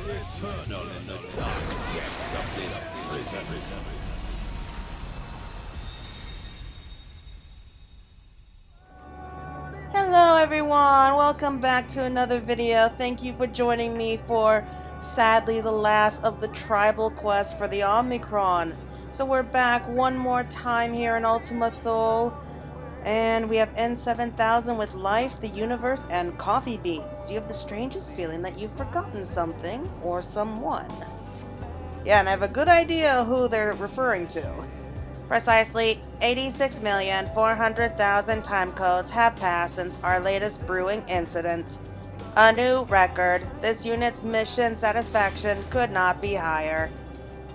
Eternal in the dark depths of this prison. Hello everyone, welcome back to another video. Thank you for joining me for, sadly, the last of the tribal quests for the Omicron. So we're back one more time here in Ultima Thule, and we have N7000 with life, the universe, and coffee beans. You have the strangest feeling that you've forgotten something or someone. Yeah, and I have a good idea who they're referring to. Precisely 86,400,000 time codes have passed since our latest brewing incident. A new record. This unit's mission satisfaction could not be higher.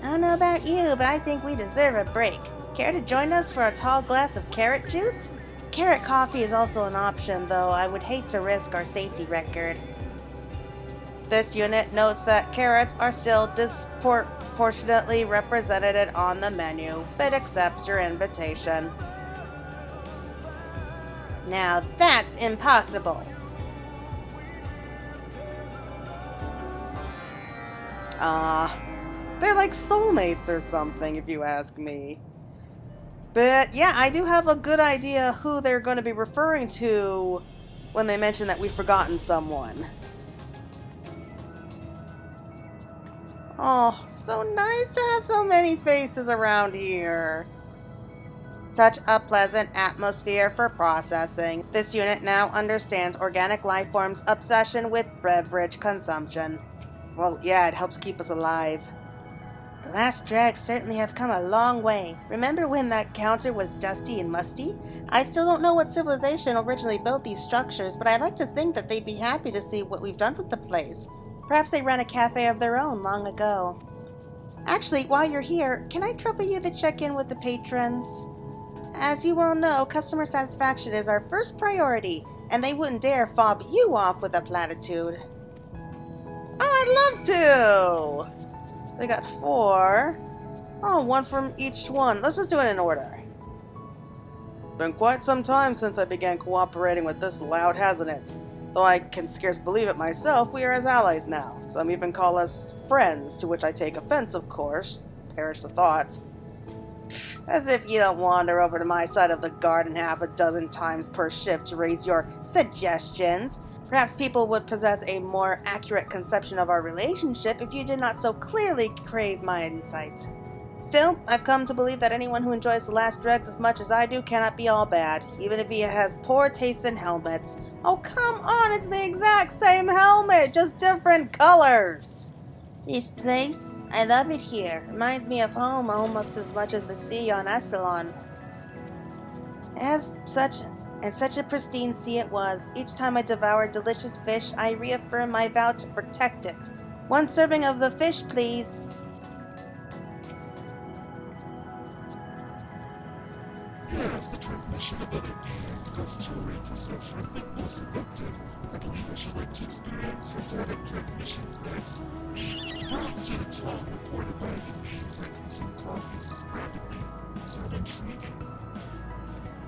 I don't know about you, but I think we deserve a break. Care to join us for a tall glass of carrot juice? Carrot coffee is also an option, though I would hate to risk our safety record. This unit notes that carrots are still disproportionately represented on the menu, but accepts your invitation. Now that's impossible. They're like soulmates or something, if you ask me. But yeah, I do have a good idea who they're going to be referring to when they mention that we've forgotten someone. Oh, so nice to have so many faces around here. Such a pleasant atmosphere for processing. This unit now understands organic life form's obsession with beverage consumption. Well, yeah, it helps keep us alive. The last dregs certainly have come a long way. Remember when that counter was dusty and musty? I still don't know what civilization originally built these structures, but I like to think that they'd be happy to see what we've done with the place. Perhaps they ran a cafe of their own long ago. Actually, while you're here, can I trouble you to check in with the patrons? As you well know, customer satisfaction is our first priority, and they wouldn't dare fob you off with a platitude. Oh, I'd love to! They got 4. Oh, 1 from each one. Let's just do it in order. Been quite some time since I began cooperating with this lout, hasn't it? Though I can scarce believe it myself, we are as allies now. Some even call us friends, to which I take offense, of course. Perish the thought. As if you don't wander over to my side of the garden half a dozen times per shift to raise your suggestions. Perhaps people would possess a more accurate conception of our relationship if you did not so clearly crave my insight. Still, I've come to believe that anyone who enjoys the last dregs as much as I do cannot be all bad, even if he has poor taste in helmets. Oh, come on, it's the exact same helmet, just different colors! This place, I love it here. Reminds me of home almost as much as the sea on Elysion. Such a pristine sea it was. Each time I devoured delicious fish, I reaffirm my vow to protect it. 1 serving of the fish, please. Yes, the transmission of other beings' gustatory perception has been more seductive. I believe I should like to experience organic transmissions next. These birds to the tongue reported by the beings that consume coffees rapidly sound intriguing.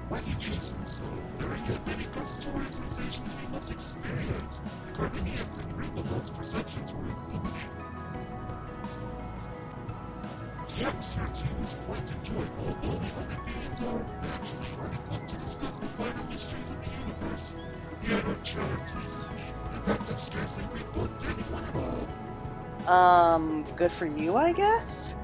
Why do you hasten so? There are yet many gustatory sensations we must experience. The Gardenians agree with those perceptions were illuminating. The atmosphere too is quite enjoyable, although the other beings are naturally unequipped to discuss the final mysteries of the universe. The adult chatter pleases me. In fact, I've scarcely rebooked anyone at all. Good for you, I guess?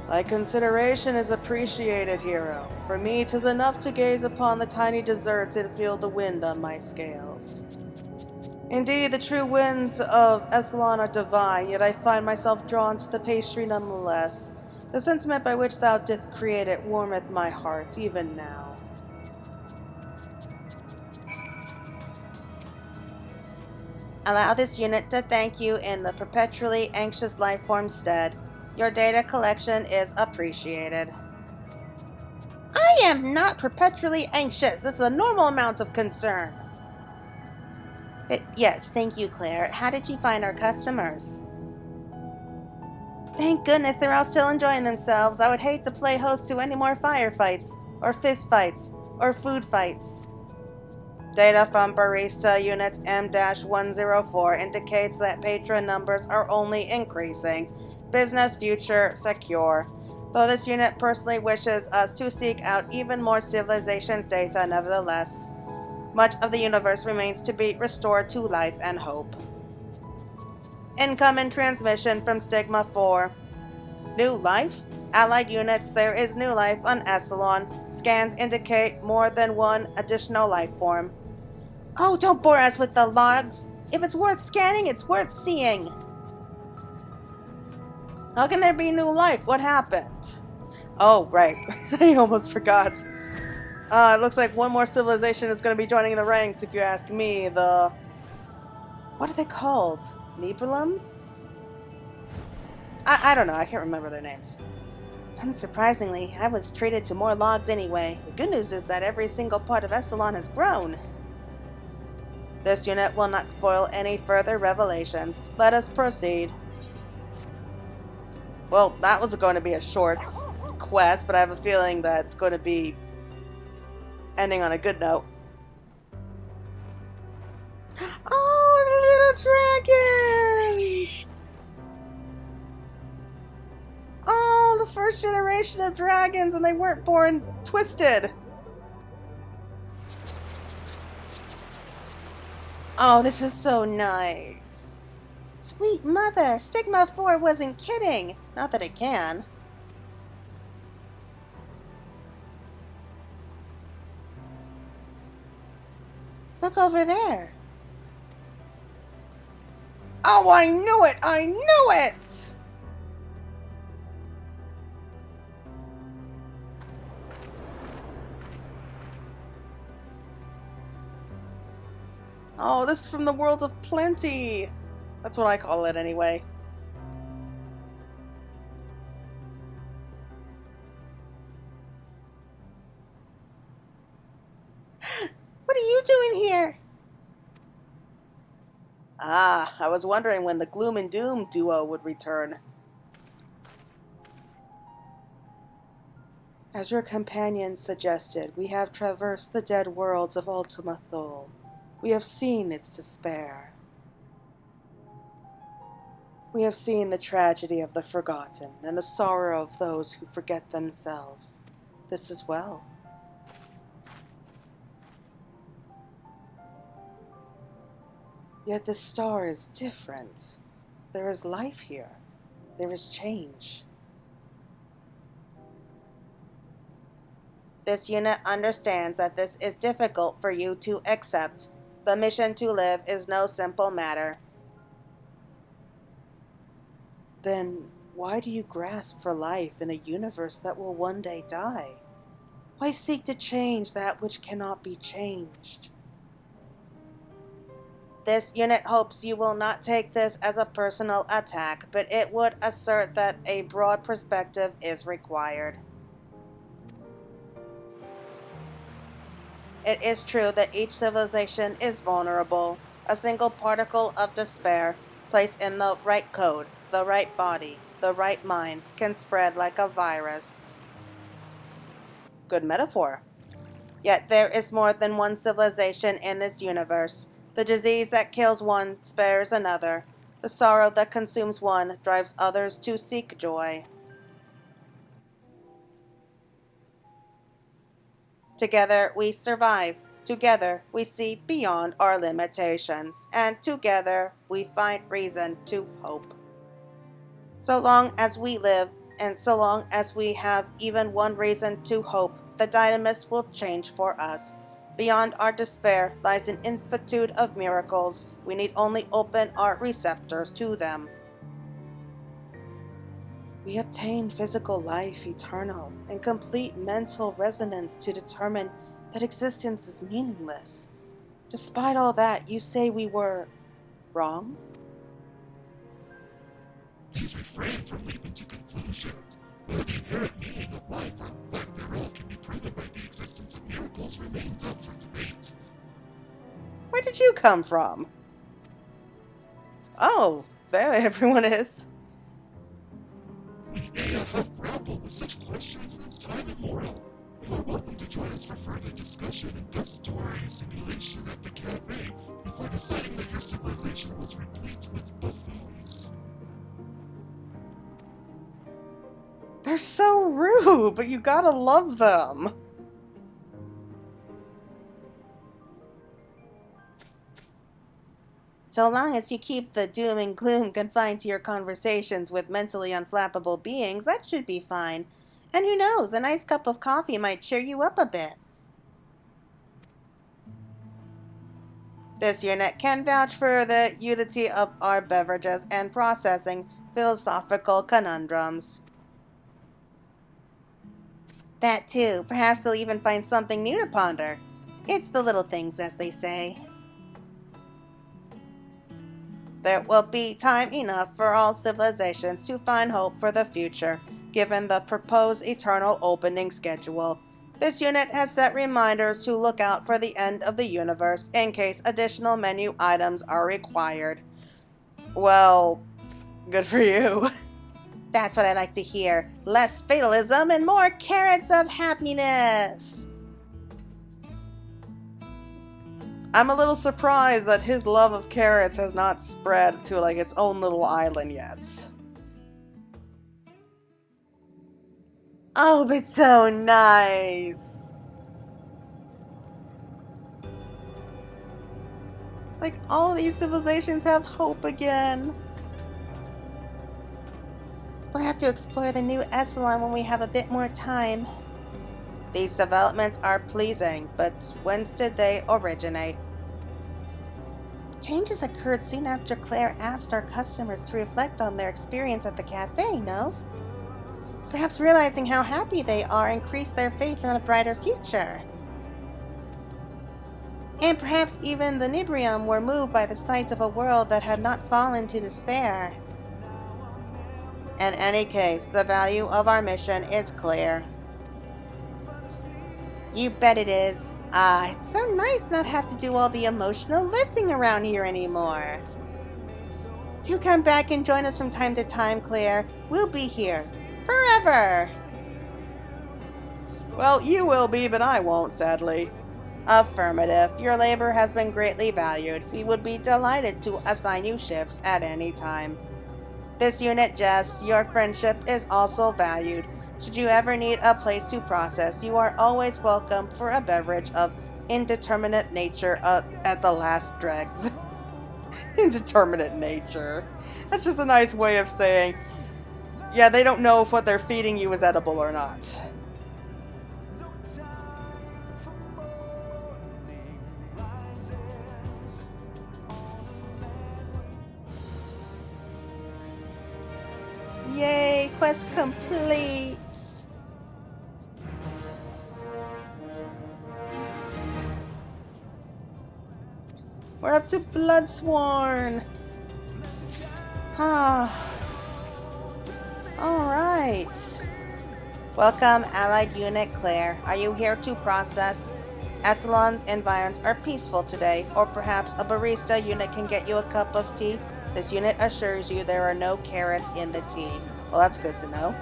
Thy consideration is appreciated, hero. For me, 'tis enough to gaze upon the tiny deserts and feel the wind on my scales. Indeed, the true winds of Elysion are divine, yet I find myself drawn to the pastry nonetheless. The sentiment by which thou didst create it warmeth my heart, even now. Allow this unit to thank you in the perpetually anxious life form's stead. Your data collection is appreciated. I am not perpetually anxious. This is a normal amount of concern. Yes, thank you, Claire. How did you find our customers? Thank goodness they're all still enjoying themselves. I would hate to play host to any more firefights, or fist fights, or food fights. Data from Barista Unit M-104 indicates that patron numbers are only increasing. Business future secure. Though this unit personally wishes us to seek out even more civilization's data, nevertheless, much of the universe remains to be restored to life and hope. Incoming transmission from Stigma 4. New life? Allied units, there is new life on Elysion. Scans indicate more than one additional life form. Oh, don't bore us with the logs. If it's worth scanning, it's worth seeing. How can there be new life? What happened? Oh, right. I almost forgot. It looks like one more civilization is going to be joining the ranks, if you ask me. What are they called? Liberlums? I don't know. I can't remember their names. Unsurprisingly, I was treated to more logs anyway. The good news is that every single part of Elysion has grown. This unit will not spoil any further revelations. Let us proceed. Well, that was going to be a short quest, but I have a feeling that it's going to be ending on a good note. Oh, the little dragons! Oh, the first generation of dragons, and they weren't born twisted. Oh, this is so nice. Sweet mother, Stigma 4 wasn't kidding. Not that it can. Look over there. Oh, I knew it! I knew it! Oh, this is from the World of Plenty. That's what I call it anyway. What are you doing here? Ah, I was wondering when the Gloom and Doom duo would return. As your companions suggested, we have traversed the dead worlds of Ultima Thule. We have seen its despair. We have seen the tragedy of the forgotten and the sorrow of those who forget themselves. This as well. Yet this star is different. There is life here. There is change. This unit understands that this is difficult for you to accept. The mission to live is no simple matter. Then why do you grasp for life in a universe that will one day die? Why seek to change that which cannot be changed? This unit hopes you will not take this as a personal attack, but it would assert that a broad perspective is required. It is true that each civilization is vulnerable. A single particle of despair, placed in the right code, the right body, the right mind, can spread like a virus. Good metaphor. Yet there is more than one civilization in this universe. The disease that kills one spares another. The sorrow that consumes one drives others to seek joy. Together we survive. Together we see beyond our limitations. And together we find reason to hope. So long as we live, and so long as we have even one reason to hope, the dynamis will change for us. Beyond our despair lies an infinitude of miracles. We need only open our receptors to them. We obtain physical life eternal and complete mental resonance to determine that existence is meaningless. Despite all that, you say we were wrong? Please refrain from leaping to conclusions. Whether the inherent meaning of life or lack thereof can be proven by the existence of miracles remains up for debate. Where did you come from? Oh, there everyone is. We may have grappled with such questions since time immemorial. You are welcome to join us for further discussion and gustatory simulation at the cafe before deciding that your civilization was replete with buffoons. They're so rude, but you gotta love them. So long as you keep the doom and gloom confined to your conversations with mentally unflappable beings, that should be fine. And who knows, a nice cup of coffee might cheer you up a bit. This unit can vouch for the unity of our beverages and processing philosophical conundrums. That too, perhaps they'll even find something new to ponder. It's the little things, as they say. There will be time enough for all civilizations to find hope for the future, given the proposed eternal opening schedule. This unit has set reminders to look out for the end of the universe in case additional menu items are required. Well, good for you. That's what I like to hear. Less fatalism and more carrots of happiness. I'm a little surprised that his love of carrots has not spread to like its own little island yet. Oh, it's so nice. Like, all of these civilizations have hope again. We'll have to explore the new Elysion when we have a bit more time. These developments are pleasing, but whence did they originate? Changes occurred soon after Claire asked our customers to reflect on their experience at the cafe, no? Perhaps realizing how happy they are increased their faith in a brighter future. And perhaps even the Nibrium were moved by the sight of a world that had not fallen to despair. In any case, the value of our mission is clear. You bet it is. It's so nice not have to do all the emotional lifting around here anymore. Do come back and join us from time to time, Claire. We'll be here. Forever! Well, you will be, but I won't, sadly. Affirmative. Your labor has been greatly valued. We would be delighted to assign you shifts at any time. This unit jests, your friendship is also valued. Should you ever need a place to process, you are always welcome for a beverage of indeterminate nature at the last dregs. Indeterminate nature. That's just a nice way of saying, yeah, they don't know if what they're feeding you is edible or not. Yay, quest complete! We're up to Bloodsworn! Alright. Welcome, Allied Unit Claire. Are you here to process? Elysion's environs are peaceful today, or perhaps a barista unit can get you a cup of tea? This unit assures you there are no carrots in the tea. Well, that's good to know.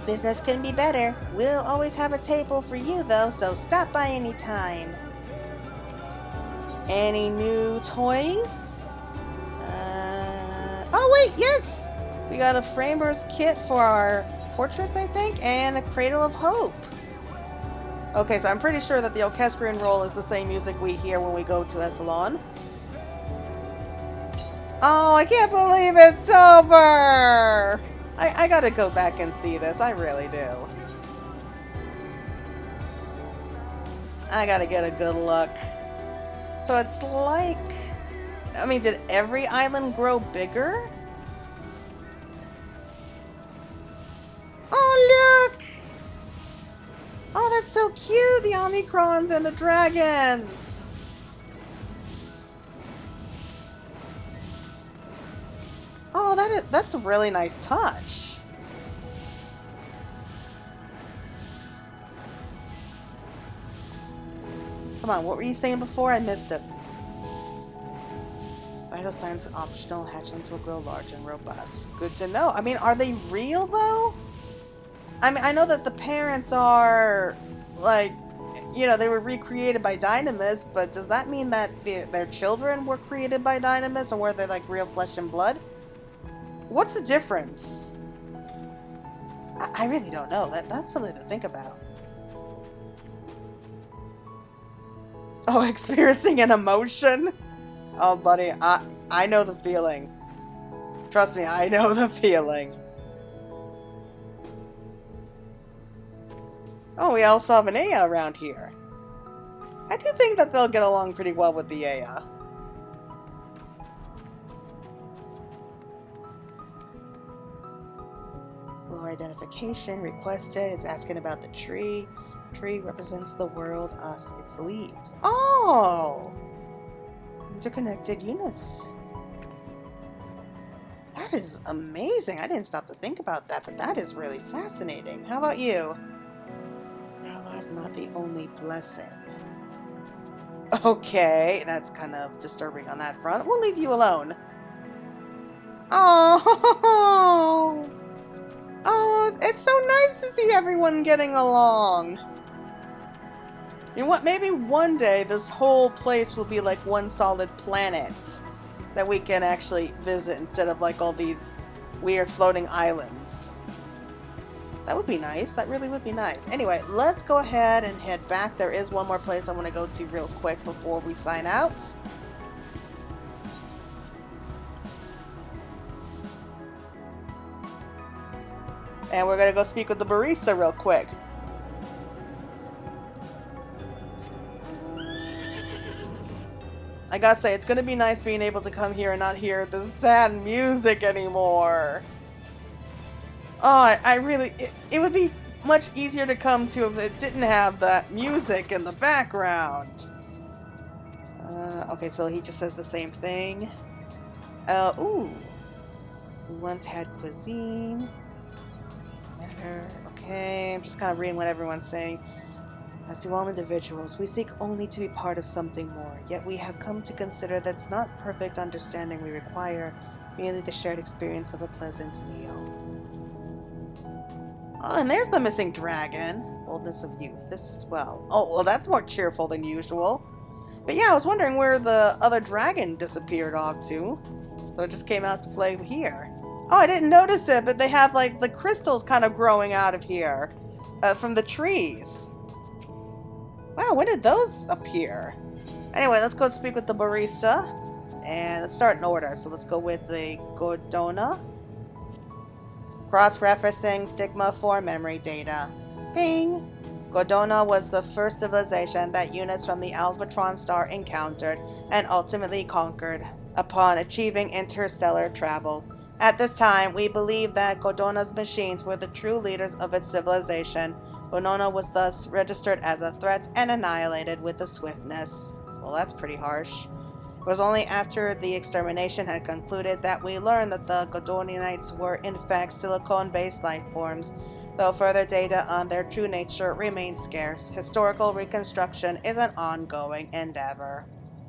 Business can be better. We'll always have a table for you, though, so stop by anytime. Any new toys? Oh, wait, yes! We got a framer's kit for our portraits, I think, and a Cradle of Hope. Okay, so I'm pretty sure that the orchestrion roll is the same music we hear when we go to Elysion. Oh, I can't believe it's over! I gotta go back and see this. I really do. I gotta get a good look. So it's like... I mean, did every island grow bigger? Oh, look! Oh, that's so cute! The Omicrons and the dragons! Oh, that's a really nice touch. Come on, what were you saying before? I missed it. Vital signs optional. Hatchlings will grow large and robust. Good to know. I mean, are they real though? I mean, I know that the parents are like, you know, they were recreated by Dynamis, but does that mean that their children were created by Dynamis, or were they like real flesh and blood? What's the difference? I really don't know. That's something to think about. Oh, experiencing an emotion? Oh, buddy, I know the feeling. Trust me, I know the feeling. Oh, we also have an Aya around here. I do think that they'll get along pretty well with the Aya. Low identification requested. It's asking about the tree. Tree represents the world, us, its leaves. Oh! Interconnected units. That is amazing. I didn't stop to think about that, but that is really fascinating. How about you? Allah is not the only blessing. Okay, that's kind of disturbing on that front. We'll leave you alone. Oh! Oh, it's so nice to see everyone getting along. You know what? Maybe one day this whole place will be like one solid planet that we can actually visit instead of like all these weird floating islands. That would be nice. That really would be nice. Anyway, let's go ahead and head back. There is one more place I want to go to real quick before we sign out. And we're going to go speak with the barista real quick. I gotta say, it's going to be nice being able to come here and not hear the sad music anymore. Oh, I really... It would be much easier to come to if it didn't have that music in the background. Okay, so he just says the same thing. Ooh. We once had cuisine. Okay, I'm just kind of reading what everyone's saying. As to all individuals, we seek only to be part of something more, yet we have come to consider that's not perfect understanding we require, merely the shared experience of a pleasant meal. Oh, and there's the missing dragon. Boldness of youth. This as well. Oh, well, that's more cheerful than usual. But yeah, I was wondering where the other dragon disappeared off to. So it just came out to play here. Oh, I didn't notice it, but they have, like, the crystals kind of growing out of here. From the trees. Wow, when did those appear? Anyway, let's go speak with the barista. And let's start in order. So let's go with the Godona. Cross-referencing stigma for memory data. Ping! Godona was the first civilization that units from the Alvatron star encountered and ultimately conquered upon achieving interstellar travel. At this time, we believe that Godona's machines were the true leaders of its civilization. Godona was thus registered as a threat and annihilated with the swiftness. Well, that's pretty harsh. It was only after the extermination had concluded that we learned that the Godonianites were in fact silicone-based life forms. Though further data on their true nature remains scarce, historical reconstruction is an ongoing endeavor.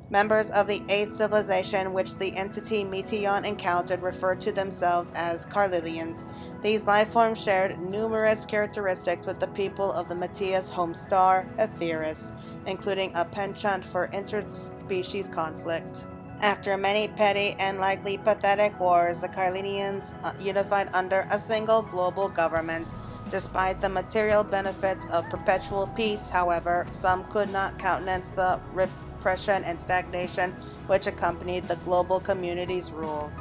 Members of the 8th civilization which the entity Meteon encountered referred to themselves as Carlilians. These lifeforms shared numerous characteristics with the people of the Matthias home star, Aetheris, including a penchant for interspecies conflict. After many petty and likely pathetic wars, the Carlinians unified under a single global government. Despite the material benefits of perpetual peace, however, some could not countenance the repression and stagnation which accompanied the global community's rule.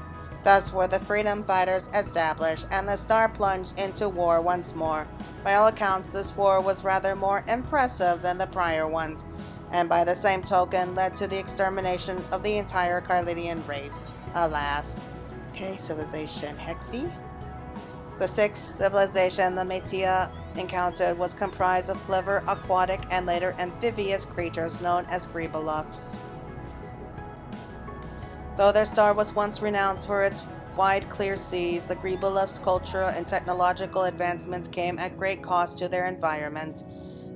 Thus were the freedom fighters established, and the star plunged into war once more. By all accounts, this war was rather more impressive than the prior ones, and by the same token led to the extermination of the entire Carlinian race. Alas. Okay, civilization Hexi. The 6th civilization the Metea encountered was comprised of clever aquatic and later amphibious creatures known as Gribolofs. Though their star was once renowned for its wide, clear seas, the Gribolofs' cultural and technological advancements came at great cost to their environment.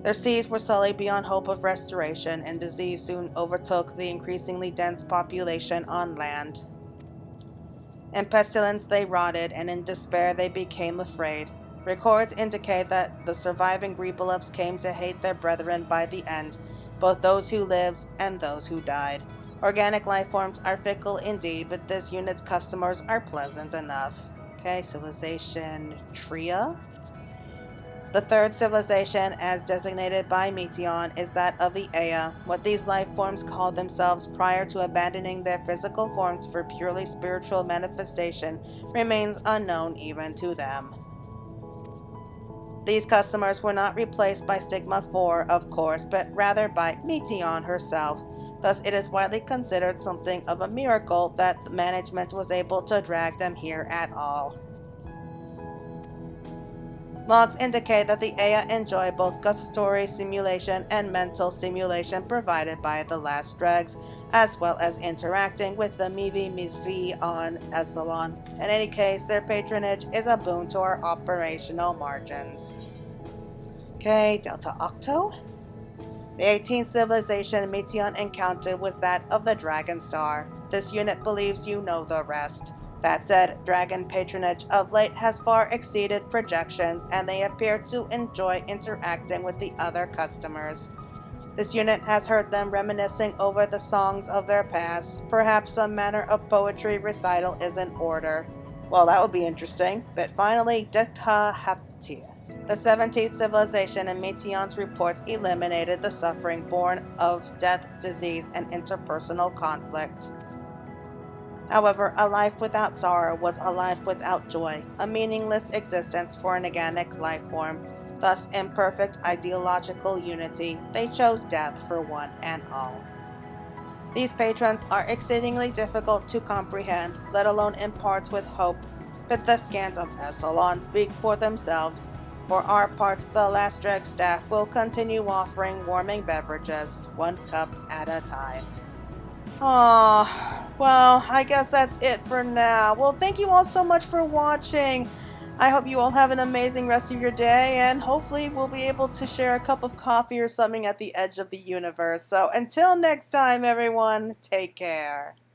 Their seas were sullied beyond hope of restoration, and disease soon overtook the increasingly dense population on land. In pestilence they rotted, and in despair they became afraid. Records indicate that the surviving Rebelifts came to hate their brethren by the end, both those who lived and those who died. Organic life forms are fickle indeed, but this unit's customers are pleasant enough. Okay, civilization Tria. The third civilization, as designated by Meteon, is that of the Aya, what these life forms called themselves prior to abandoning their physical forms for purely spiritual manifestation remains unknown even to them. These customers were not replaced by Stigma 4, of course, but rather by Meteon herself. Thus, it is widely considered something of a miracle that the management was able to drag them here at all. Logs indicate that the Aya enjoy both gustatory simulation and mental simulation provided by the last dregs, as well as interacting with the Mivi Misvi on Elysion. In any case, their patronage is a boon to our operational margins. Okay, Delta Octo. The 18th civilization Meteon encountered was that of the Dragon Star. This unit believes you know the rest. That said, dragon patronage of late has far exceeded projections, and they appear to enjoy interacting with the other customers. This unit has heard them reminiscing over the songs of their past. Perhaps some manner of poetry recital is in order. Well, that would be interesting. But finally, Detahaptia. The 17th civilization in Meteon's reports eliminated the suffering born of death, disease, and interpersonal conflict. However, a life without sorrow was a life without joy, a meaningless existence for an organic life form. Thus, in perfect ideological unity, they chose death for one and all. These patrons are exceedingly difficult to comprehend, let alone impart with hope, but the scans of Elysion speak for themselves. For our part, the Last Dreg staff will continue offering warming beverages, one cup at a time. Well, I guess that's it for now. Well, thank you all so much for watching. I hope you all have an amazing rest of your day, and hopefully we'll be able to share a cup of coffee or something at the edge of the universe. So until next time, everyone, take care.